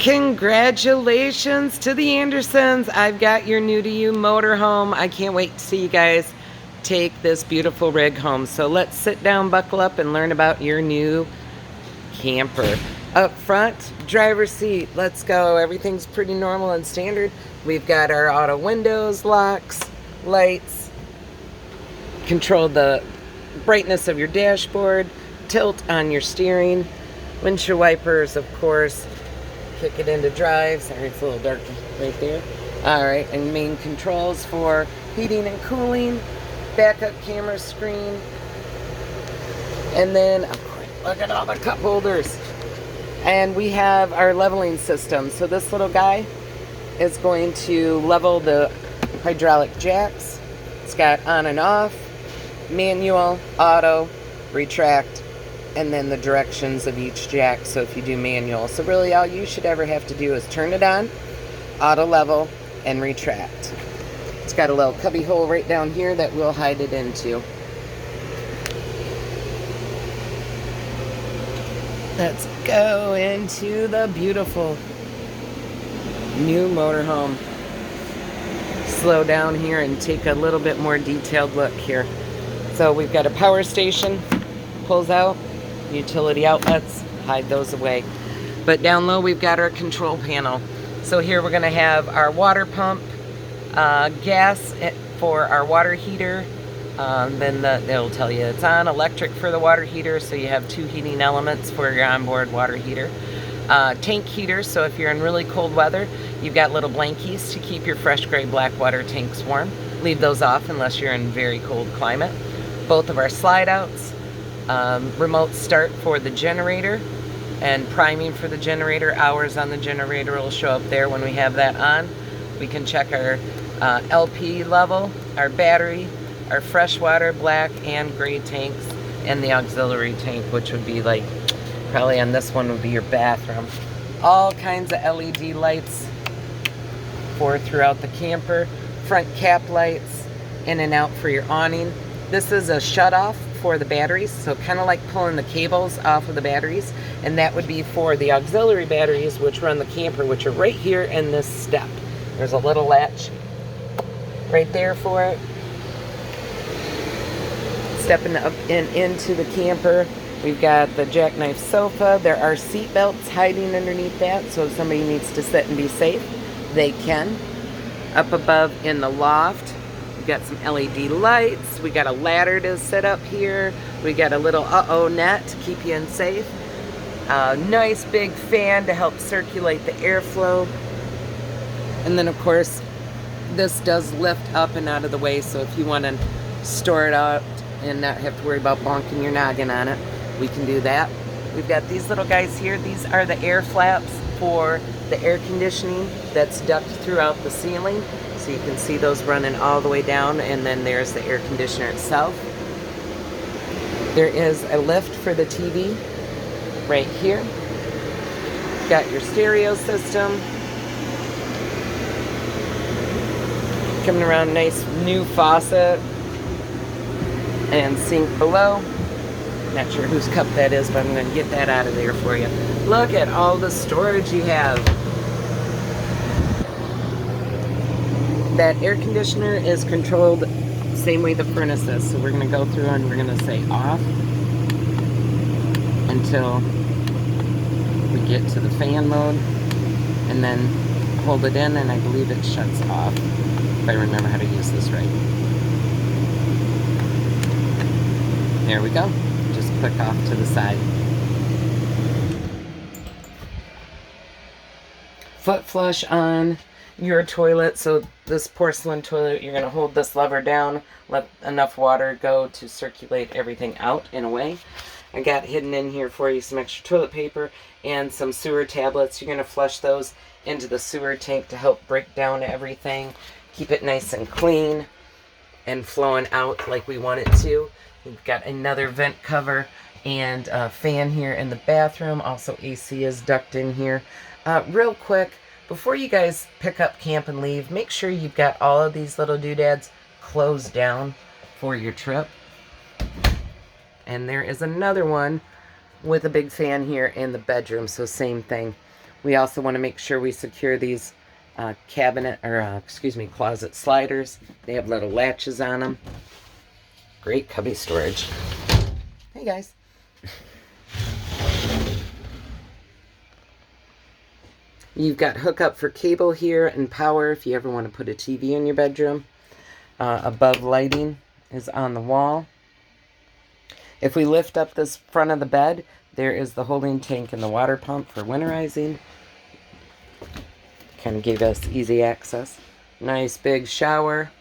Congratulations to the Andersons. I've got your new to you motorhome. I can't wait to see you guys take this beautiful rig home. So let's sit down, buckle up, and learn about your new camper. Up front, driver's seat. Let's go. Everything's pretty normal and standard. We've got our auto windows, locks, lights, control the brightness of your dashboard, tilt on your steering, windshield wipers, of course. Kick it into drive. Sorry, it's a little dark right there. Alright, and main controls for heating and cooling, backup camera screen, and then, of course, look at all the cup holders. And we have our leveling system. So this little guy is going to level the hydraulic jacks. It's got on and off, manual, auto, retract, and then the directions of each jack, so if you do manual. So really all you should ever have to do is turn it on, auto level, and retract. It's got a little cubby hole right down here that we'll hide it into. Let's go into the beautiful new motorhome. Slow down here and take a little bit more detailed look here. So we've got a power station, pulls out, utility outlets, hide those away. But down low we've got our control panel. So here we're going to have our water pump, gas for our water heater, then it'll tell you it's on, electric for the water heater, so you have two heating elements for your onboard water heater. Tank heater, so if you're in really cold weather, you've got little blankies to keep your fresh gray black water tanks warm. Leave those off unless you're in very cold climate. Both of our slide outs, remote start for the generator, and priming for the generator. Hours on the generator will show up there when we have that on. We can check our LP level, our battery, our freshwater, black and gray tanks, and the auxiliary tank, which would be like, probably on this one would be your bathroom. All kinds of LED lights for throughout the camper. Front cap lights, in and out for your awning. This is a shut-off for the batteries, so kind of like pulling the cables off of the batteries, and that would be for the auxiliary batteries which run the camper, which are right here in this step. There's a little latch right there for it. Stepping up and into the camper, we've got the jackknife sofa. There are seat belts hiding underneath that, so if somebody needs to sit and be safe, they can. Up above in the loft, we've got some LED lights. We got a ladder to set up here. We got a little net to keep you in safe. A nice big fan to help circulate the airflow. And then of course, this does lift up and out of the way, so if you want to store it out and not have to worry about bonking your noggin on it, we can do that. We've got these little guys here. These are the air flaps for the air conditioning that's ducted throughout the ceiling. So you can see those running all the way down, and then there's the air conditioner itself. There is a lift for the TV right here. Got your stereo system. Coming around, nice new faucet and sink below. Not sure whose cup that is, but I'm going to get that out of there for you. Look at all the storage you have. That air conditioner is controlled the same way the furnace is. So we're going to go through and we're going to say off until we get to the fan mode, and then hold it in, and I believe it shuts off, if I remember how to use this right. There we go. Just click off to the side. Foot flush on your toilet. So this porcelain toilet, you're going to hold this lever down, let enough water go to circulate everything out and away. I got hidden in here for you some extra toilet paper and some sewer tablets. You're going to flush those into the sewer tank to help break down everything, keep it nice and clean and flowing out like we want it to. We've got another vent cover and a fan here in the bathroom. Also AC is ducted in here. Real quick, before you guys pick up camp and leave, make sure you've got all of these little doodads closed down for your trip. And there is another one with a big fan here in the bedroom, so same thing. We also want to make sure we secure these closet sliders. They have little latches on them. Great cubby storage. Hey guys. You've got hookup for cable here and power if you ever want to put a TV in your bedroom. Above lighting is on the wall. If we lift up this front of the bed, there is the holding tank and the water pump for winterizing. Kind of give us easy access. Nice big shower.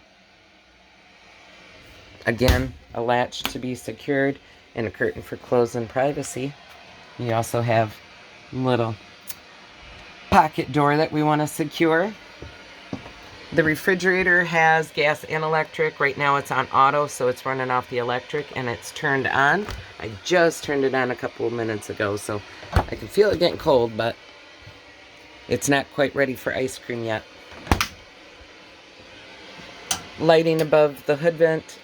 Again, a latch to be secured and a curtain for clothes and privacy. You also have a little pocket door that we want to secure. The refrigerator has gas and electric. Right now it's on auto, so it's running off the electric and it's turned on. I just turned it on a couple of minutes ago, so I can feel it getting cold, but it's not quite ready for ice cream yet. Lighting above the hood vent.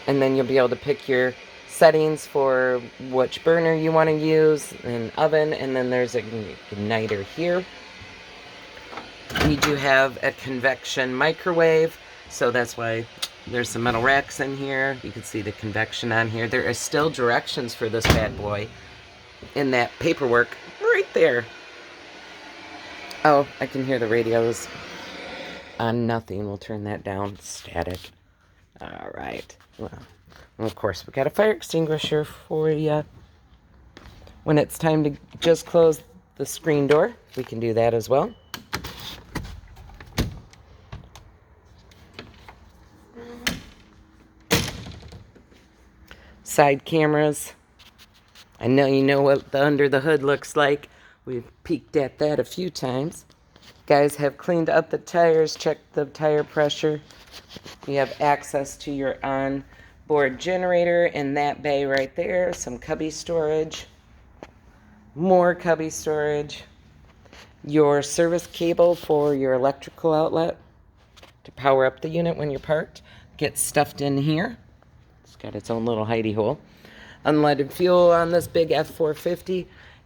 And then you'll be able to pick your settings for which burner you want to use, an oven, and then there's a igniter here. We do have a convection microwave, so that's why there's some metal racks in here. You can see the convection on here. There are still directions for this bad boy in that paperwork right there. Oh, I can hear the radios on nothing. We'll turn that down. Static. All right. Well, and of course, we got a fire extinguisher for you. When it's time to just close the screen door, we can do that as well. Side cameras. I know you know what the under the hood looks like. We've peeked at that a few times. Guys have cleaned up the tires, checked the tire pressure. You have access to your onboard generator in that bay right there. Some cubby storage. More cubby storage. Your service cable for your electrical outlet to power up the unit when you're parked gets stuffed in here. It's got its own little hidey hole. Unleaded fuel on this big F450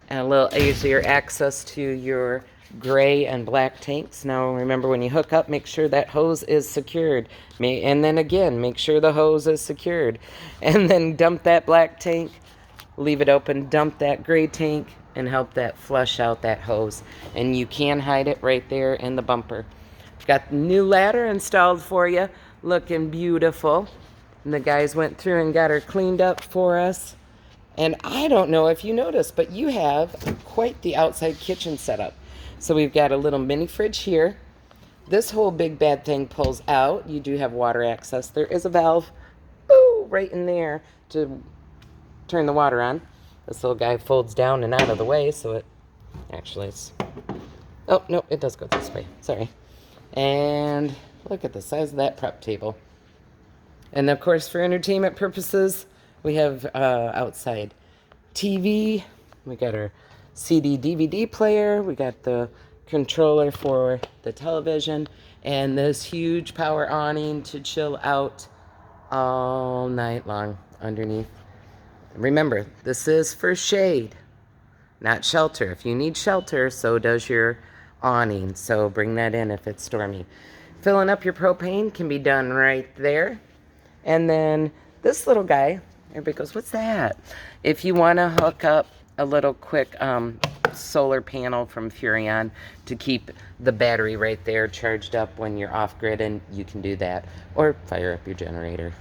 and a little easier access to your gray and black tanks. Now remember, when you hook up, make sure that hose is secured. And then again, make sure the hose is secured. And then dump that black tank, leave it open, dump that gray tank, and help that flush out that hose. And you can hide it right there in the bumper. Got the new ladder installed for you, looking beautiful. And the guys went through and got her cleaned up for us. And I don't know if you noticed, but you have quite the outside kitchen setup. So we've got a little mini fridge here. This whole big bad thing pulls out. You do have water access. There is a valve, right in there to turn the water on. This little guy folds down and out of the way, so it actually is... Oh, no, it does go this way. Sorry. And look at the size of that prep table. And of course, for entertainment purposes, we have outside TV. We got our CD DVD player. We got the controller for the television. And this huge power awning to chill out all night long underneath. Remember, this is for shade, not shelter. If you need shelter, so does your awning. So bring that in if it's stormy. Filling up your propane can be done right there. And then this little guy, everybody goes, what's that? If you want to hook up a little quick solar panel from Furrion to keep the battery right there charged up when you're off-grid, and you can do that. Or fire up your generator.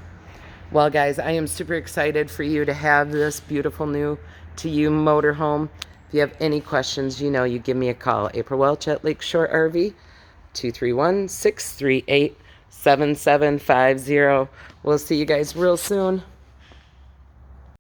Well, guys, I am super excited for you to have this beautiful new to you motorhome. If you have any questions, you know, you give me a call. April Welch at Lakeshore RV, 231-638-7750. We'll see you guys real soon.